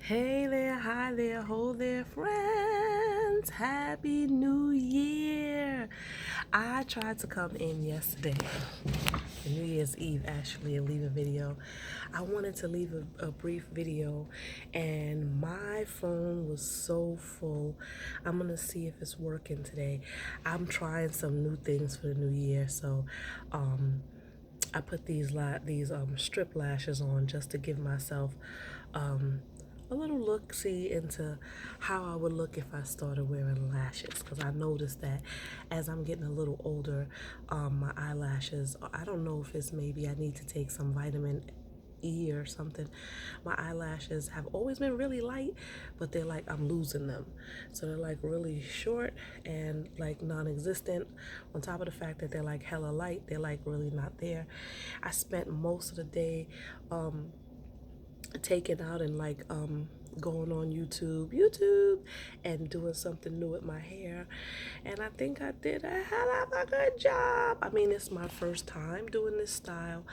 Hey there, hi there, ho there, friends. Happy New Year. I tried to come in yesterday, New Year's Eve actually, and leave a video. I wanted to leave a brief video, and my phone was so full. I'm going to see if it's working today. I'm trying some new things for the new year, so I put these strip lashes on just to give myself um, a little look-see into how I would look if I started wearing lashes, because I noticed that as I'm getting a little older, my eyelashes, I don't know if it's maybe I need to take some vitamin E or something. My eyelashes have always been really light, but they're like I'm losing them. So they're like really short and like non-existent. On top of the fact that they're like hella light, they're like really not there. I spent most of the day taking out and like going on YouTube and doing something new with my hair, and I think I did a hell of a good job. I mean, it's my first time doing this style,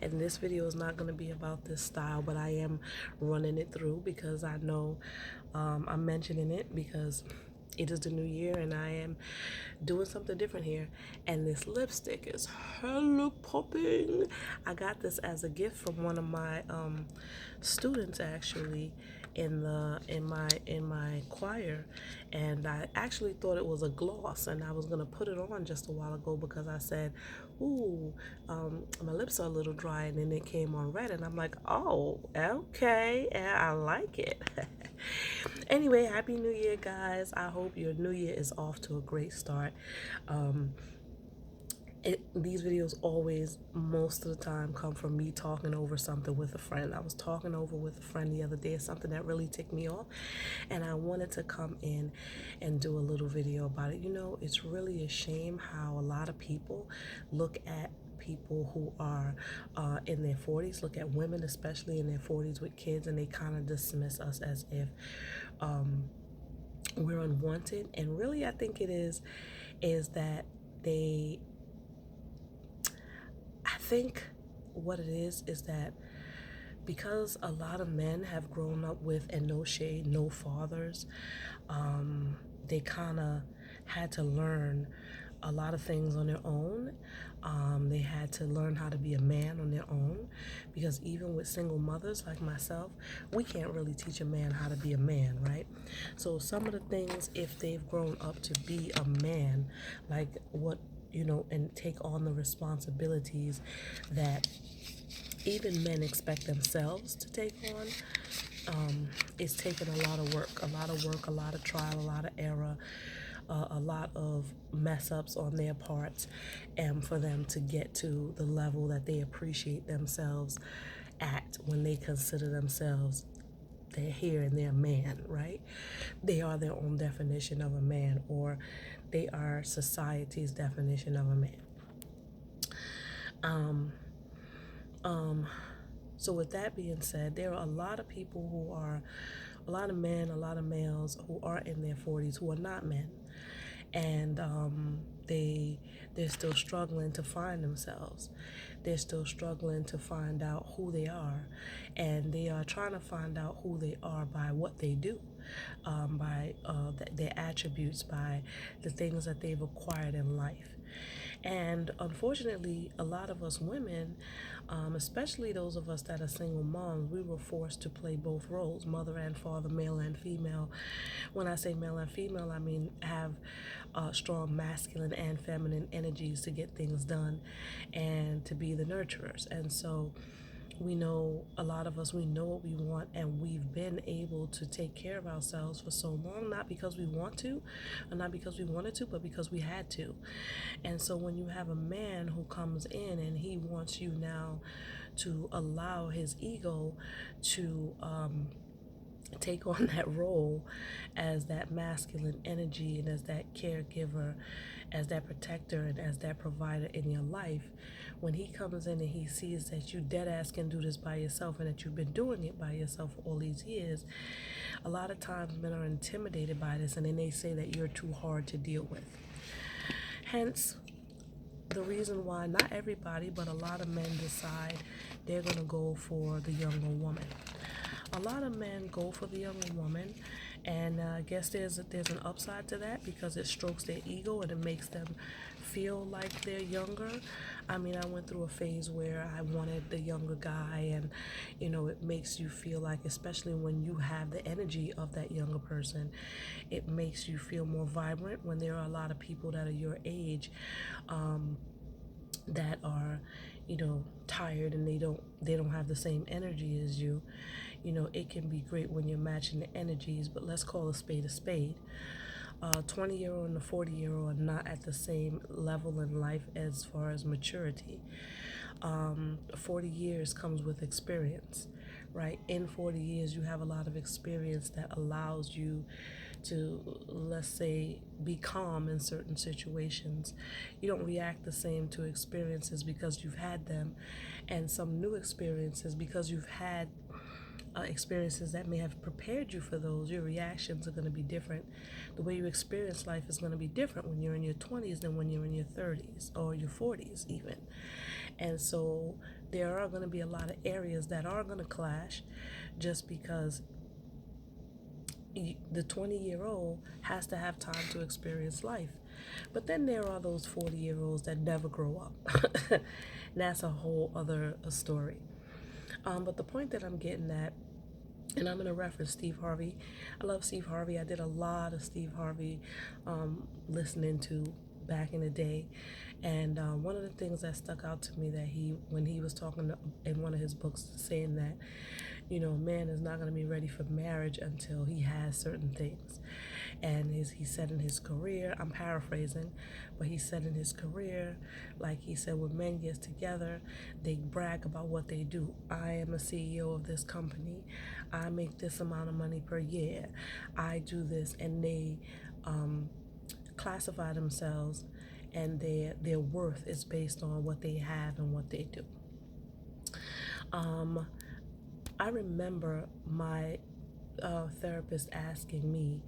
and this video is not going to be about this style, but I am running it through because I know I'm mentioning it because it is the new year and I am doing something different here. And this lipstick is hella popping. I got this as a gift from one of my students actually in my choir, and I actually thought it was a gloss, and I was gonna put it on just a while ago because I said, ooh, my lips are a little dry, and then it came on red, and I'm like, oh, okay, and I like it. Anyway, happy new year, guys. I hope your new year is off to a great start. um these videos always, most of the time, come from me talking over something with a friend. I was talking over with a friend the other day, something that really ticked me off, and I wanted to come in and do a little video about it. You know, it's really a shame how a lot of people look at people who are in their 40s, look at women, especially in their 40s with kids, and they kind of dismiss us as if we're unwanted. And really, I think it is that they I think what it is that because a lot of men have grown up with, and no shade, no fathers, they kind of had to learn a lot of things on their own. They had to learn how to be a man on their own, because even with single mothers like myself, we can't really teach a man how to be a man, right? So some of the things, if they've grown up to be a man, like what, you know, and take on the responsibilities that even men expect themselves to take on, it's taken a lot of work, a lot of trial, a lot of error, a lot of mess ups on their parts, and for them to get to the level that they appreciate themselves at, when they consider themselves, they're here and they're a man, right? They are their own definition of a man, or they are society's definition of a man. So with that being said, there are a lot of people who are, a lot of men, a lot of males who are in their 40s who are not men, and they're still struggling to find themselves. They're still struggling to find out who they are, and they are trying to find out who they are by what they do, by their attributes, by the things that they've acquired in life. And unfortunately, a lot of us women, especially those of us that are single moms, we were forced to play both roles, mother and father, male and female. When I say male and female, I mean have strong masculine and feminine energies to get things done and to be the nurturers. And so we know, a lot of us, we know what we want, and we've been able to take care of ourselves for so long, not because we want to, or not because we wanted to, but because we had to. And so when you have a man who comes in and he wants you now to allow his ego to take on that role as that masculine energy, and as that caregiver, as that protector, and as that provider in your life, when he comes in and he sees that you dead ass can do this by yourself, and that you've been doing it by yourself for all these years, a lot of times men are intimidated by this, and then they say that you're too hard to deal with. Hence the reason why not everybody, but a lot of men decide they're going to go for the younger woman. A lot of men go for the younger woman, and I guess there's an upside to that because it strokes their ego and it makes them feel like they're younger. I mean, I went through a phase where I wanted the younger guy, and it makes you feel like, especially when you have the energy of that younger person, it makes you feel more vibrant when there are a lot of people that are your age. That are tired, and they don't have the same energy as you. It can be great when you're matching the energies, but let's call a spade a spade. 20-year-old and a 40-year-old are not at the same level in life as far as maturity. 40 years comes with experience, right? In 40 years, you have a lot of experience that allows you to, let's say, be calm in certain situations. You don't react the same to experiences because you've had them, and some new experiences because you've had experiences that may have prepared you for those. Your reactions are going to be different. The way you experience life is going to be different when you're in your 20s than when you're in your 30s or your 40s even. And so there are going to be a lot of areas that are going to clash, just because the 20-year-old has to have time to experience life. But then there are those 40-year-olds that never grow up. And that's a whole other story. But the point that I'm getting at, and I'm going to reference Steve Harvey. I love Steve Harvey. I did a lot of Steve Harvey listening to back in the day. And one of the things that stuck out to me, that when he was talking in one of his books, saying that, a man is not going to be ready for marriage until he has certain things. And he said in his career, I'm paraphrasing, but he said in his career, like he said, when men get together, they brag about what they do. I am a CEO of this company. I make this amount of money per year. I do this. And they classify themselves, and their worth is based on what they have and what they do. I remember my therapist asking me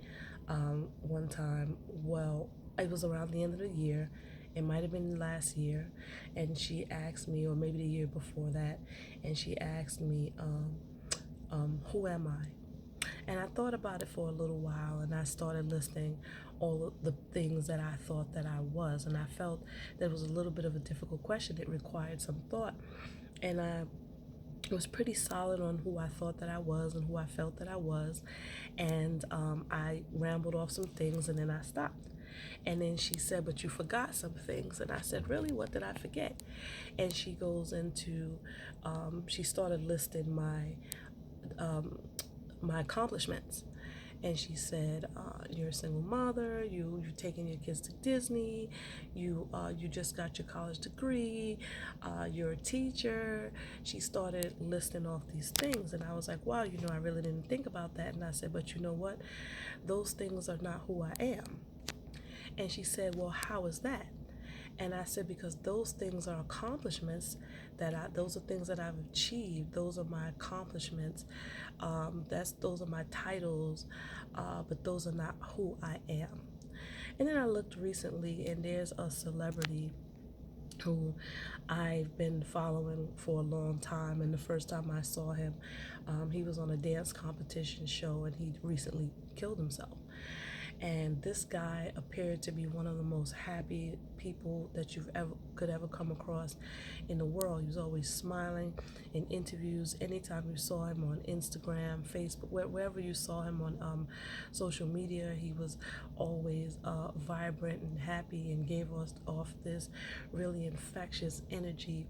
one time, well, it was around the end of the year, it might have been last year, and she asked me, or maybe the year before that, and she asked me, who am I? And I thought about it for a little while, and I started listing all of the things that I thought that I was, and I felt that it was a little bit of a difficult question. It required some thought, and I was pretty solid on who I thought that I was and who I felt that I was. And I rambled off some things, and then I stopped. And then she said, but you forgot some things. And I said, really? What did I forget? And she goes into, she started listing my accomplishments. And she said, you're a single mother, you're taking your kids to Disney, you just got your college degree, you're a teacher. She started listing off these things, and I was like, wow, I really didn't think about that. And I said, but you know what? Those things are not who I am. And she said, well, how is that? And I said, because those things are accomplishments those are things that I've achieved. Those are my accomplishments. Those are my titles, but those are not who I am. And then I looked recently, and there's a celebrity who I've been following for a long time. And the first time I saw him, he was on a dance competition show, and he recently killed himself. And this guy appeared to be one of the most happy people that could ever come across in the world. He was always smiling in interviews. Anytime you saw him on Instagram, Facebook, wherever you saw him on social media, he was always vibrant and happy, and gave us off this really infectious energy.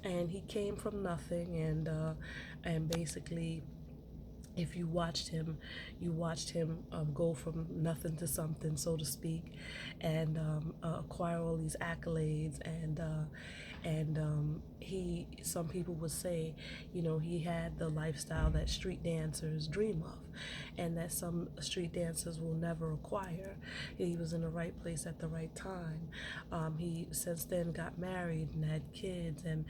And he came from nothing, and basically, if you watched him, go from nothing to something, so to speak, and acquire all these accolades. And some people would say, he had the lifestyle that street dancers dream of, and that some street dancers will never acquire. He was in the right place at the right time. He since then got married and had kids, and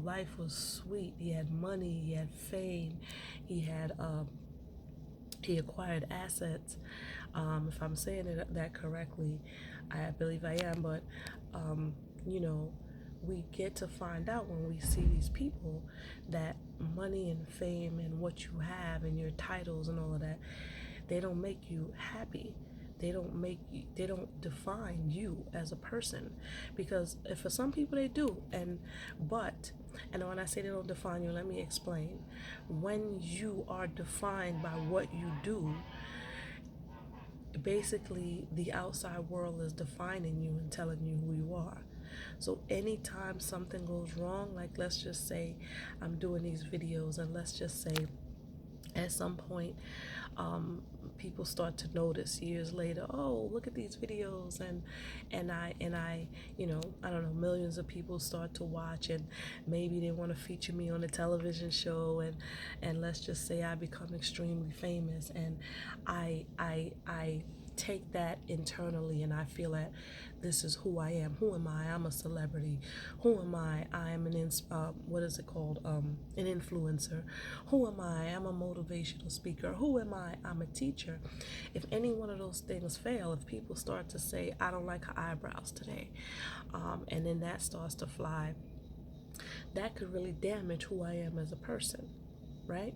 life was sweet. He had money, he had fame, he acquired assets. If I'm saying that correctly, I believe I am, but you know, we get to find out when we see these people that money and fame and what you have and your titles and all of that, they don't make you happy. They don't define you as a person. Because for some people they do. And when I say they don't define you, let me explain. When you are defined by what you do, basically the outside world is defining you and telling you who you are. So anytime something goes wrong, like let's just say I'm doing these videos, and let's just say at some point people start to notice years later, oh, look at these videos, and I I don't know, millions of people start to watch, and maybe they want to feature me on a television show, and let's just say I become extremely famous, and I take that internally, and I feel that this is who I am. Who am I? I'm a celebrity. Who am I? I am what is it called? An influencer. Who am I? I'm a motivational speaker. Who am I? I'm a teacher. If any one of those things fail, if people start to say, I don't like her eyebrows today, and then that starts to fly, that could really damage who I am as a person, right?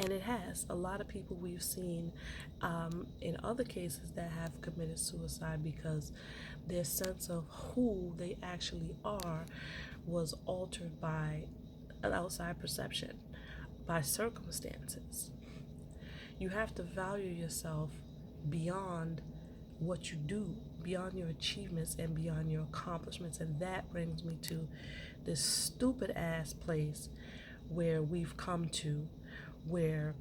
And it has. A lot of people we've seen in other cases that have committed suicide because their sense of who they actually are was altered by an outside perception, by circumstances. You have to value yourself beyond what you do, beyond your achievements and beyond your accomplishments. And that brings me to this stupid ass place where we've come to, where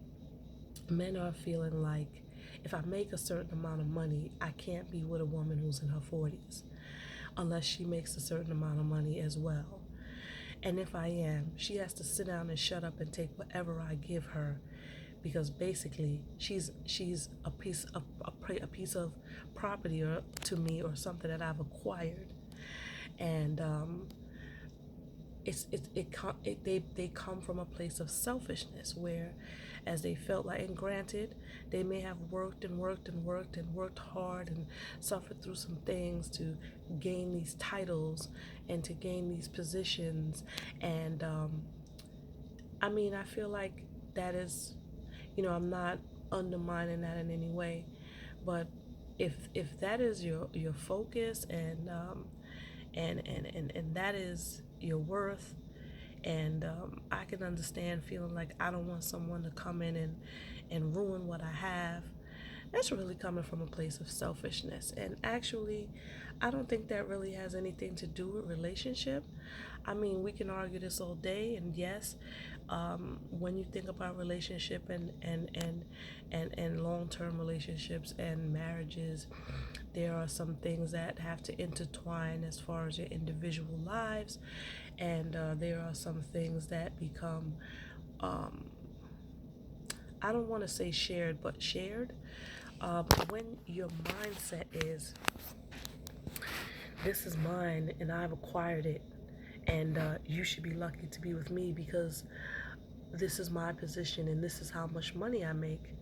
men are feeling like if I make a certain amount of money, I can't be with a woman who's in her 40s unless she makes a certain amount of money as well. And if I am, she has to sit down and shut up and take whatever I give her, because basically she's a piece of property or to me, or something that I've acquired. And they come from a place of selfishness, where as they felt like, and granted, they may have worked hard and suffered through some things to gain these titles and to gain these positions. And I feel like that is, I'm not undermining that in any way, but if that is your focus, and that is your worth, and I can understand feeling like I don't want someone to come in and ruin what I have. That's really coming from a place of selfishness. And actually, I don't think that really has anything to do with relationship. We can argue this all day, and yes, when you think about relationship and long-term relationships and marriages, there are some things that have to intertwine as far as your individual lives, and there are some things that become, I don't want to say shared, but shared. When your mindset is, this is mine and I've acquired it, and you should be lucky to be with me because this is my position and this is how much money I make,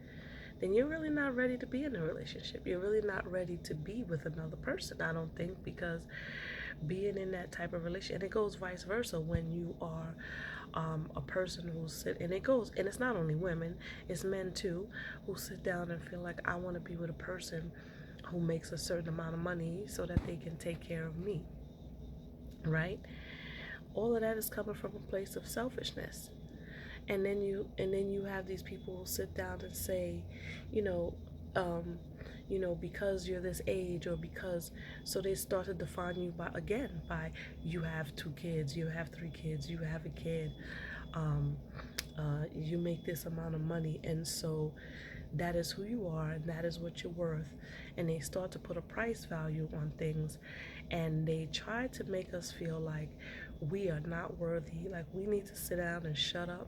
then you're really not ready to be in a relationship. You're really not ready to be with another person, I don't think, because being in that type of relationship, and it goes vice versa when you are a person and it's not only women, it's men too, who sit down and feel like, I want to be with a person who makes a certain amount of money so that they can take care of me, right? All of that is coming from a place of selfishness. And then you have these people who sit down and say, you know, because you're this age, or because, so they start to define you by you have 2 kids, you have 3 kids, you have a kid, you make this amount of money, and so that is who you are and that is what you're worth. And they start to put a price value on things, and they try to make us feel like we are not worthy, like we need to sit down and shut up.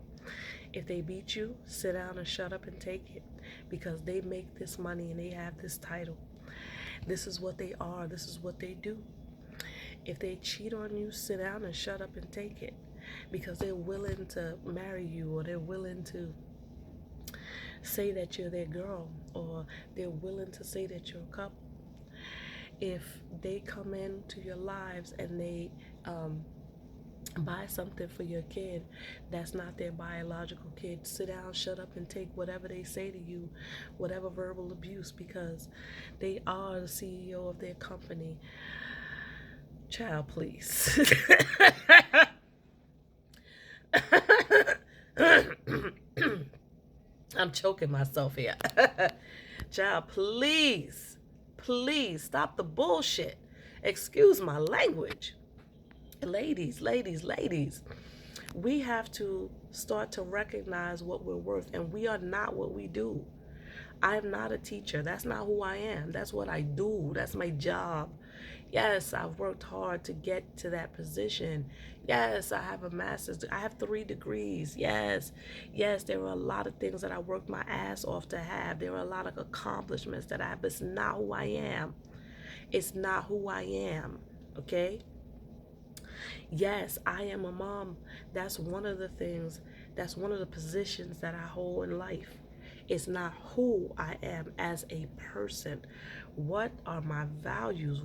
If they beat you, sit down and shut up and take it, because they make this money and they have this title. This is what they are, this is what they do. If they cheat on you, sit down and shut up and take it, because they're willing to marry you, or they're willing to say that you're their girl, or they're willing to say that you're a couple. If they come into your lives and they Um, buy something for your kid that's not their biological kid. Sit down, shut up, and take whatever they say to you, whatever verbal abuse, because they are the CEO of their company. Child, please. I'm choking myself here. Child, please, please stop the bullshit. Excuse my language. Ladies, ladies, ladies, we have to start to recognize what we're worth, and we are not what we do. I am not a teacher. That's not who I am. That's what I do. That's my job. Yes, I've worked hard to get to that position. Yes, I have a master's. I have 3 degrees. Yes, yes, there are a lot of things that I worked my ass off to have. There are a lot of accomplishments that I have, but it's not who I am. It's not who I am. Okay? Yes, I am a mom. That's one of the things, that's one of the positions that I hold in life. It's not who I am as a person. What are my values?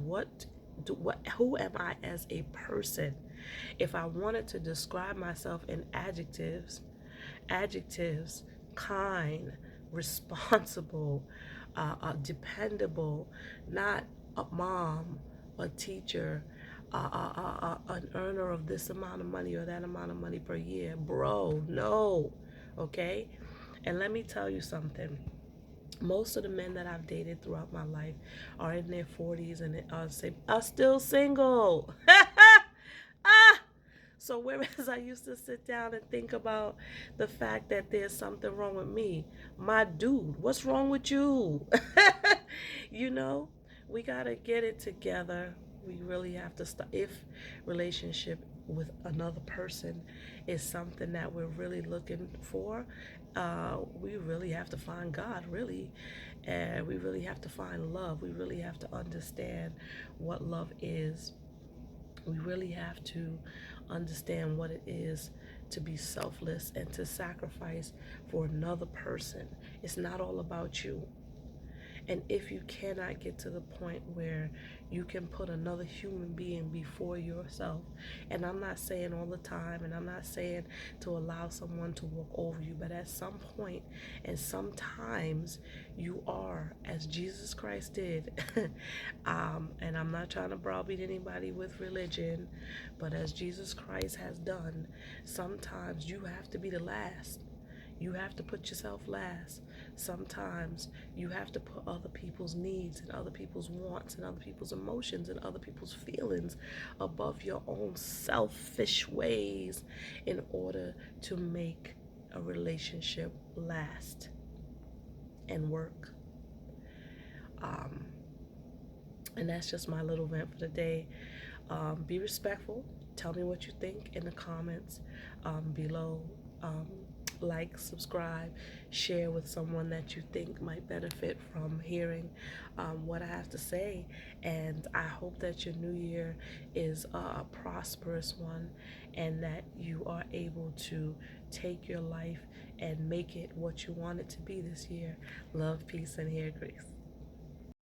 Who am I as a person? If I wanted to describe myself in adjectives, kind, responsible, dependable, not a mom, a teacher, an earner of this amount of money or that amount of money per year. Bro, no. Okay? And let me tell you something. Most of the men that I've dated throughout my life are in their 40s and are still single. Ah! So whereas I used to sit down and think about the fact that there's something wrong with me, my dude, what's wrong with you? You know, we got to get it together. We really have to stop. If relationship with another person is something that we're really looking for, we really have to find God, really. And we really have to find love. We really have to understand what love is. We really have to understand what it is to be selfless and to sacrifice for another person. It's not all about you. And if you cannot get to the point where you can put another human being before yourself, and I'm not saying all the time, and I'm not saying to allow someone to walk over you, but at some point, and sometimes you are, as Jesus Christ did. And I'm not trying to browbeat anybody with religion, but as Jesus Christ has done, sometimes you have to be the last. You have to put yourself last. Sometimes you have to put other people's needs and other people's wants and other people's emotions and other people's feelings above your own selfish ways in order to make a relationship last and work. And that's just my little vent for the day. Be respectful. Tell me what you think in the comments below. Like, subscribe, share with someone that you think might benefit from hearing what I have to say. And I hope that your new year is a prosperous one and that you are able to take your life and make it what you want it to be this year. Love, peace, and hair grease.